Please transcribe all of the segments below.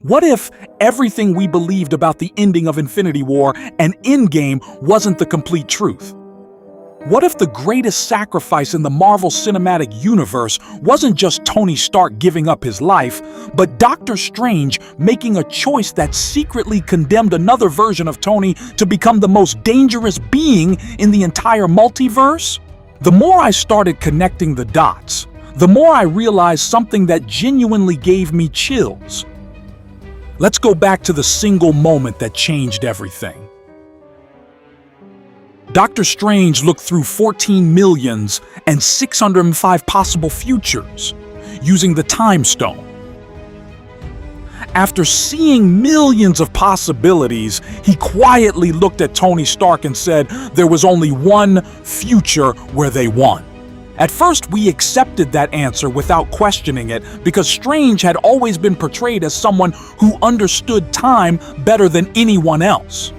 What if everything we believed about the ending of Infinity War and Endgame wasn't the complete truth? What if the greatest sacrifice in the Marvel Cinematic Universe wasn't just Tony Stark giving up his life, but Doctor Strange making a choice that secretly condemned another version of Tony to become the most dangerous being in the entire multiverse? The more I started connecting the dots, the more I realized something that genuinely gave me chills. Let's go back to the single moment that changed everything. Doctor Strange looked through 14 millions and 605 possible futures using the Time Stone. After seeing millions of possibilities, he quietly looked at Tony Stark and said there was only one future where they won. At first, we accepted that answer without questioning it because Strange had always been portrayed as someone who understood time better than anyone else.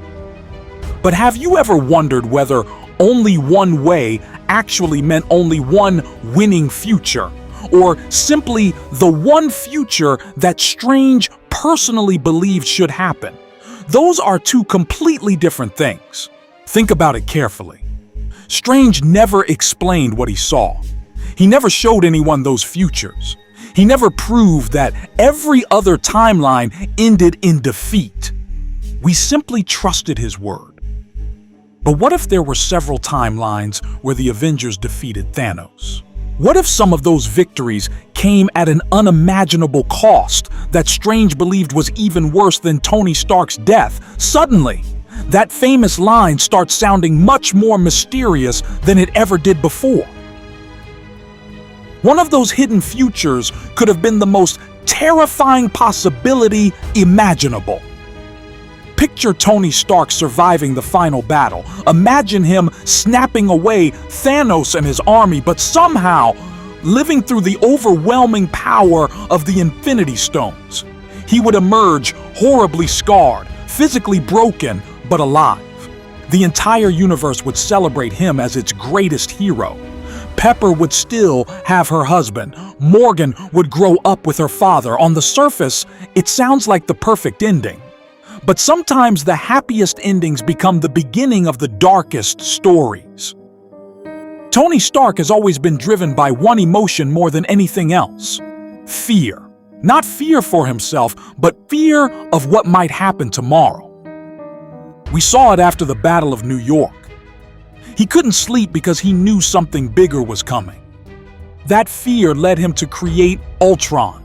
But have you ever wondered whether only one way actually meant only one winning future, or simply the one future that Strange personally believed should happen? Those are two completely different things. Think about it carefully. Strange never explained what he saw. He never showed anyone those futures. He never proved that every other timeline ended in defeat. We simply trusted his word. But what if there were several timelines where the Avengers defeated Thanos? What if some of those victories came at an unimaginable cost that Strange believed was even worse than Tony Stark's death? Suddenly, that famous line starts sounding much more mysterious than it ever did before. One of those hidden futures could have been the most terrifying possibility imaginable. Picture Tony Stark surviving the final battle. Imagine him snapping away Thanos and his army, but somehow living through the overwhelming power of the Infinity Stones. He would emerge horribly scarred, physically broken, but alive. The entire universe would celebrate him as its greatest hero. Pepper would still have her husband. Morgan would grow up with her father. On the surface, it sounds like the perfect ending. But sometimes the happiest endings become the beginning of the darkest stories. Tony Stark has always been driven by one emotion more than anything else: fear. Not fear for himself, but fear of what might happen tomorrow. We saw it after the Battle of New York. He couldn't sleep because he knew something bigger was coming. That fear led him to create Ultron.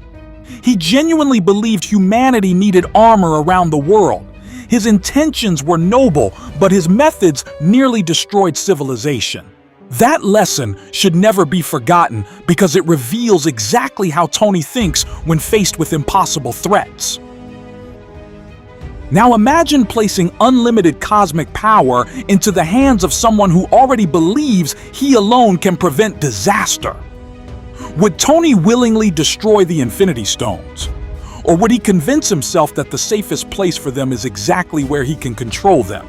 He genuinely believed humanity needed armor around the world. His intentions were noble, but his methods nearly destroyed civilization. That lesson should never be forgotten because it reveals exactly how Tony thinks when faced with impossible threats. Now imagine placing unlimited cosmic power into the hands of someone who already believes he alone can prevent disaster. Would Tony willingly destroy the Infinity Stones? Or would he convince himself that the safest place for them is exactly where he can control them?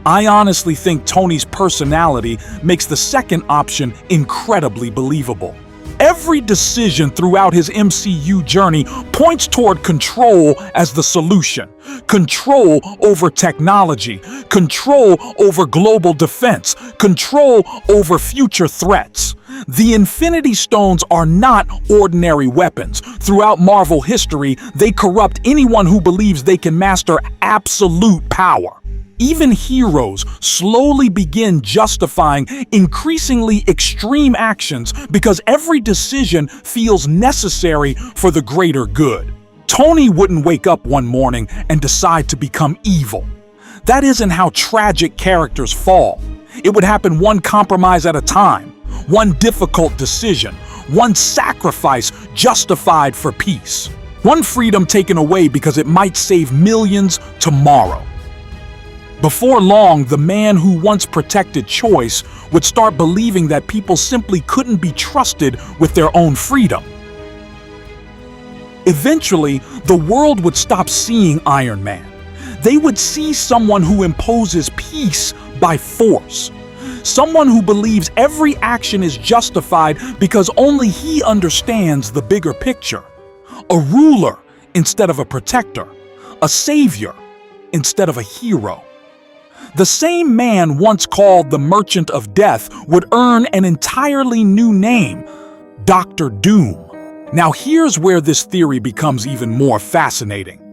I honestly think Tony's personality makes the second option incredibly believable. Every decision throughout his MCU journey points toward control as the solution. Control over technology, control over global defense, control over future threats. The Infinity Stones are not ordinary weapons. Throughout Marvel history, they corrupt anyone who believes they can master absolute power. Even heroes slowly begin justifying increasingly extreme actions because every decision feels necessary for the greater good. Tony wouldn't wake up one morning and decide to become evil. That isn't how tragic characters fall. It would happen one compromise at a time, one difficult decision, one sacrifice justified for peace, one freedom taken away because it might save millions tomorrow. Before long, the man who once protected choice would start believing that people simply couldn't be trusted with their own freedom. Eventually, the world would stop seeing Iron Man. They would see someone who imposes peace by force. Someone who believes every action is justified because only he understands the bigger picture. A ruler instead of a protector, a savior instead of a hero. The same man once called the Merchant of Death would earn an entirely new name, Dr. Doom. Now here's where this theory becomes even more fascinating.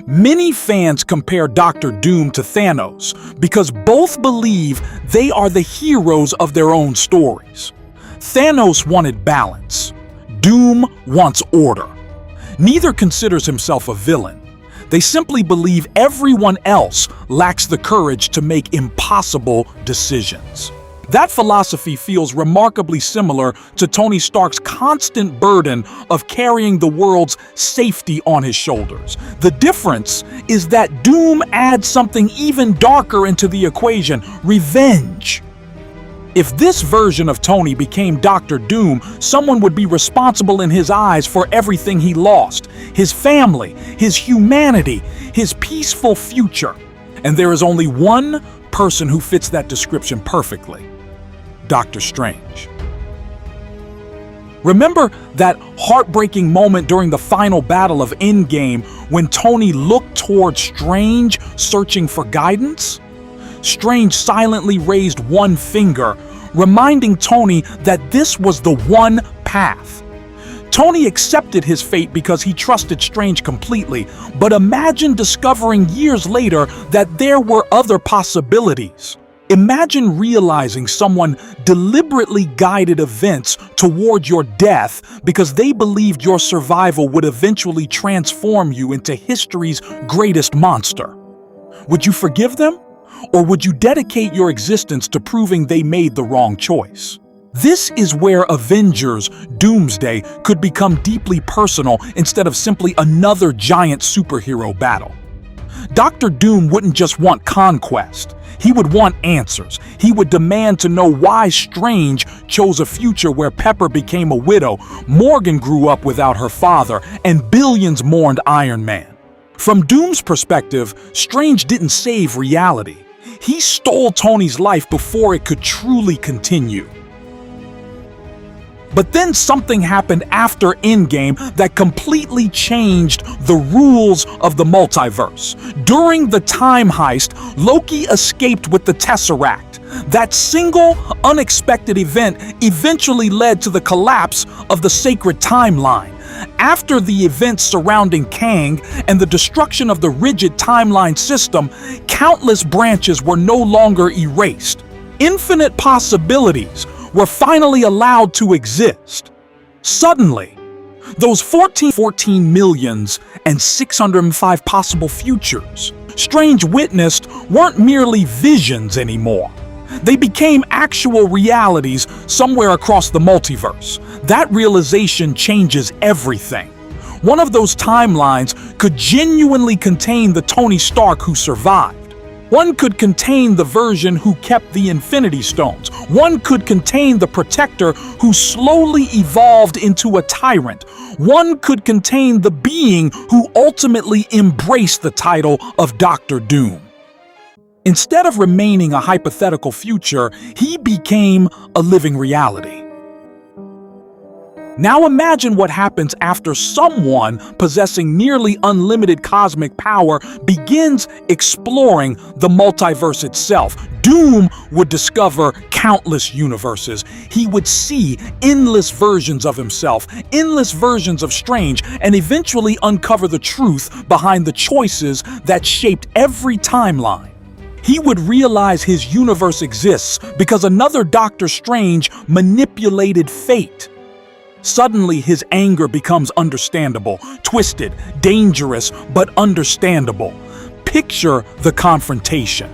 Many fans compare Dr. Doom to Thanos because both believe they are the heroes of their own stories. Thanos wanted balance. Doom wants order. Neither considers himself a villain. They simply believe everyone else lacks the courage to make impossible decisions. That philosophy feels remarkably similar to Tony Stark's constant burden of carrying the world's safety on his shoulders. The difference is that Doom adds something even darker into the equation: revenge. If this version of Tony became Dr. Doom, someone would be responsible in his eyes for everything he lost: his family, his humanity, his peaceful future. And there is only one person who fits that description perfectly: Doctor Strange. Remember that heartbreaking moment during the final battle of Endgame when Tony looked toward Strange, searching for guidance? Strange silently raised one finger, reminding Tony that this was the one path. Tony accepted his fate because he trusted Strange completely, but imagine discovering years later that there were other possibilities. Imagine realizing someone deliberately guided events toward your death because they believed your survival would eventually transform you into history's greatest monster. Would you forgive them? Or would you dedicate your existence to proving they made the wrong choice? This is where Avengers: Doomsday could become deeply personal instead of simply another giant superhero battle. Dr. Doom wouldn't just want conquest. He would want answers. He would demand to know why Strange chose a future where Pepper became a widow, Morgan grew up without her father, and billions mourned Iron Man. From Doom's perspective, Strange didn't save reality. He stole Tony's life before it could truly continue. But then something happened after Endgame that completely changed the rules of the multiverse. During the time heist, Loki escaped with the Tesseract. That single, unexpected event eventually led to the collapse of the sacred timeline. After the events surrounding Kang and the destruction of the rigid timeline system, countless branches were no longer erased. Infinite possibilities were finally allowed to exist. Suddenly, those 14 millions and 605 possible futures Strange witnessed weren't merely visions anymore. They became actual realities somewhere across the multiverse. That realization changes everything. One of those timelines could genuinely contain the Tony Stark who survived. One could contain the version who kept the Infinity Stones. One could contain the Protector who slowly evolved into a tyrant. One could contain the being who ultimately embraced the title of Dr. Doom. Instead of remaining a hypothetical future, he became a living reality. Now imagine what happens after someone possessing nearly unlimited cosmic power begins exploring the multiverse itself. Doom would discover countless universes. He would see endless versions of himself, endless versions of Strange, and eventually uncover the truth behind the choices that shaped every timeline. He would realize his universe exists because another Doctor Strange manipulated fate. Suddenly, his anger becomes understandable, twisted, dangerous, but understandable. Picture the confrontation.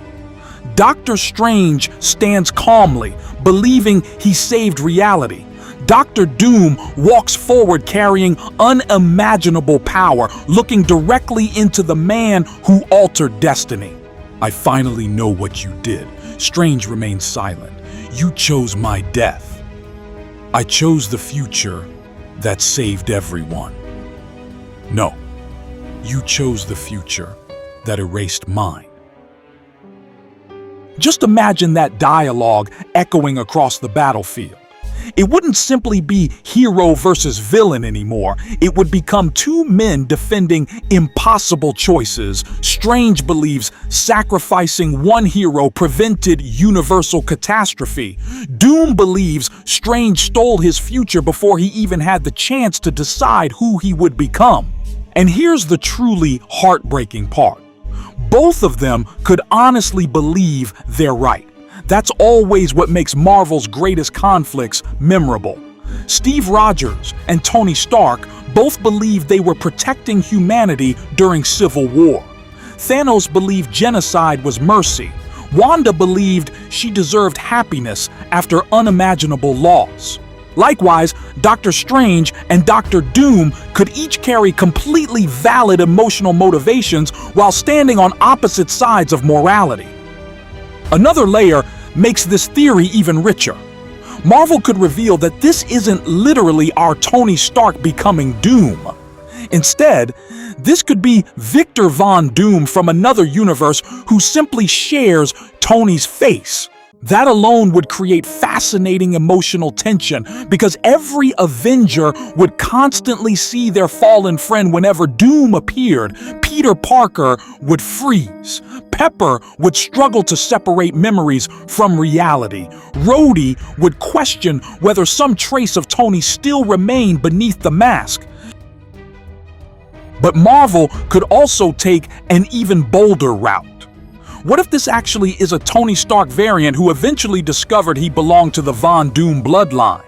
Doctor Strange stands calmly, believing he saved reality. Dr. Doom walks forward carrying unimaginable power, looking directly into the man who altered destiny. "I finally know what you did." Strange remains silent. "You chose my death. I chose the future that saved everyone." "No, you chose the future that erased mine." Just imagine that dialogue echoing across the battlefield. It wouldn't simply be hero versus villain anymore. It would become two men defending impossible choices. Strange believes sacrificing one hero prevented universal catastrophe. Doom believes Strange stole his future before he even had the chance to decide who he would become. And here's the truly heartbreaking part. Both of them could honestly believe they're right. That's always what makes Marvel's greatest conflicts memorable. Steve Rogers and Tony Stark both believed they were protecting humanity during Civil War. Thanos believed genocide was mercy. Wanda believed she deserved happiness after unimaginable loss. Likewise, Doctor Strange and Doctor Doom could each carry completely valid emotional motivations while standing on opposite sides of morality. Another layer makes this theory even richer. Marvel could reveal that this isn't literally our Tony Stark becoming Doom. Instead, this could be Victor Von Doom from another universe who simply shares Tony's face. That alone would create fascinating emotional tension because every Avenger would constantly see their fallen friend whenever Doom appeared. Peter Parker would freeze. Pepper would struggle to separate memories from reality. Rhodey would question whether some trace of Tony still remained beneath the mask. But Marvel could also take an even bolder route. What if this actually is a Tony Stark variant who eventually discovered he belonged to the Von Doom bloodline?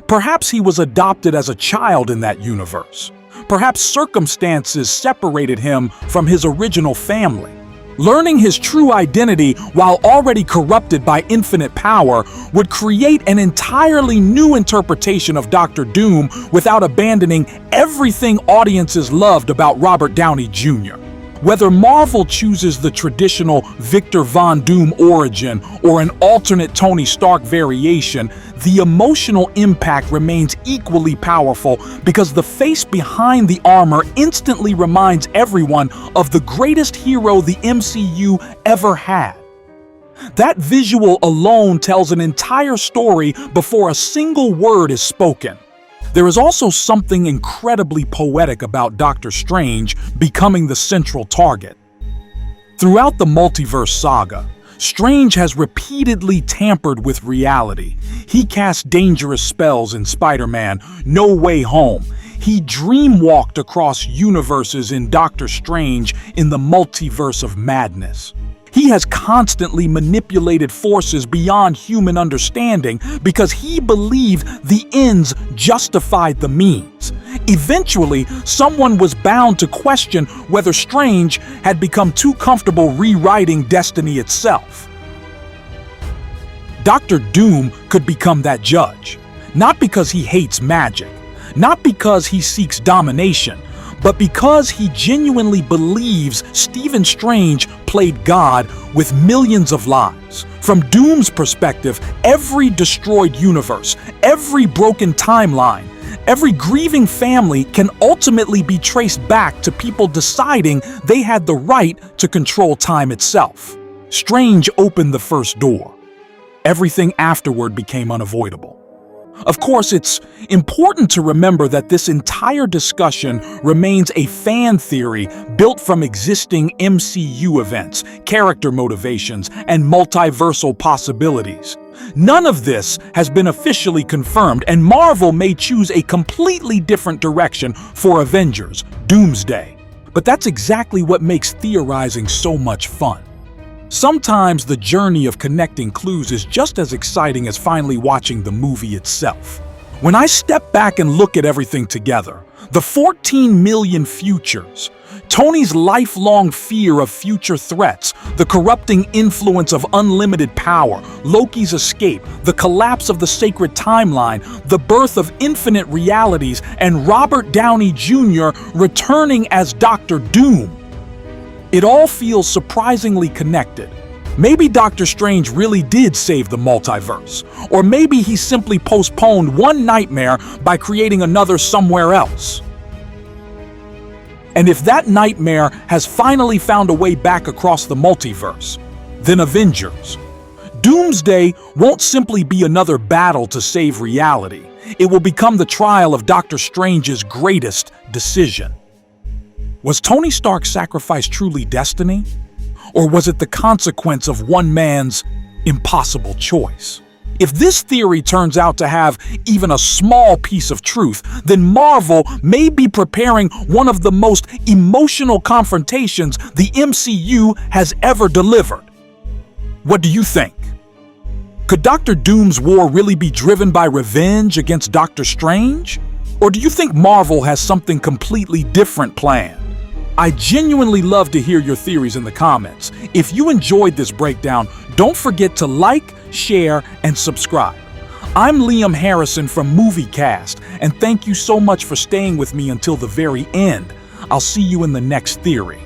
Perhaps he was adopted as a child in that universe. Perhaps circumstances separated him from his original family. Learning his true identity while already corrupted by infinite power would create an entirely new interpretation of Doctor Doom without abandoning everything audiences loved about Robert Downey Jr. Whether Marvel chooses the traditional Victor Von Doom origin or an alternate Tony Stark variation, the emotional impact remains equally powerful because the face behind the armor instantly reminds everyone of the greatest hero the MCU ever had. That visual alone tells an entire story before a single word is spoken. There is also something incredibly poetic about Doctor Strange becoming the central target. Throughout the multiverse saga, Strange has repeatedly tampered with reality. He cast dangerous spells in Spider-Man: No Way Home. He dreamwalked across universes in Doctor Strange in the Multiverse of Madness. He has constantly manipulated forces beyond human understanding because he believed the ends justified the means. Eventually, someone was bound to question whether Strange had become too comfortable rewriting destiny itself. Doctor Doom could become that judge, not because he hates magic, not because he seeks domination, but because he genuinely believes Stephen Strange played God with millions of lives. From Doom's perspective, every destroyed universe, every broken timeline, every grieving family can ultimately be traced back to people deciding they had the right to control time itself. Strange opened the first door. Everything afterward became unavoidable. Of course, it's important to remember that this entire discussion remains a fan theory built from existing MCU events, character motivations, and multiversal possibilities. None of this has been officially confirmed, and Marvel may choose a completely different direction for Avengers: Doomsday. But that's exactly what makes theorizing so much fun. Sometimes the journey of connecting clues is just as exciting as finally watching the movie itself. When I step back and look at everything together, the 14 million futures, Tony's lifelong fear of future threats, the corrupting influence of unlimited power, Loki's escape, the collapse of the sacred timeline, the birth of infinite realities, and Robert Downey Jr. returning as Doctor Doom. It all feels surprisingly connected. Maybe Doctor Strange really did save the multiverse, or maybe he simply postponed one nightmare by creating another somewhere else. And if that nightmare has finally found a way back across the multiverse, then Avengers: Doomsday won't simply be another battle to save reality. It will become the trial of Doctor Strange's greatest decision. Was Tony Stark's sacrifice truly destiny? Or was it the consequence of one man's impossible choice? If this theory turns out to have even a small piece of truth, then Marvel may be preparing one of the most emotional confrontations the MCU has ever delivered. What do you think? Could Doctor Doom's war really be driven by revenge against Doctor Strange? Or do you think Marvel has something completely different planned? I genuinely love to hear your theories in the comments. If you enjoyed this breakdown, don't forget to like, share, and subscribe. I'm Liam Harrison from MovieCast, and thank you so much for staying with me until the very end. I'll see you in the next theory.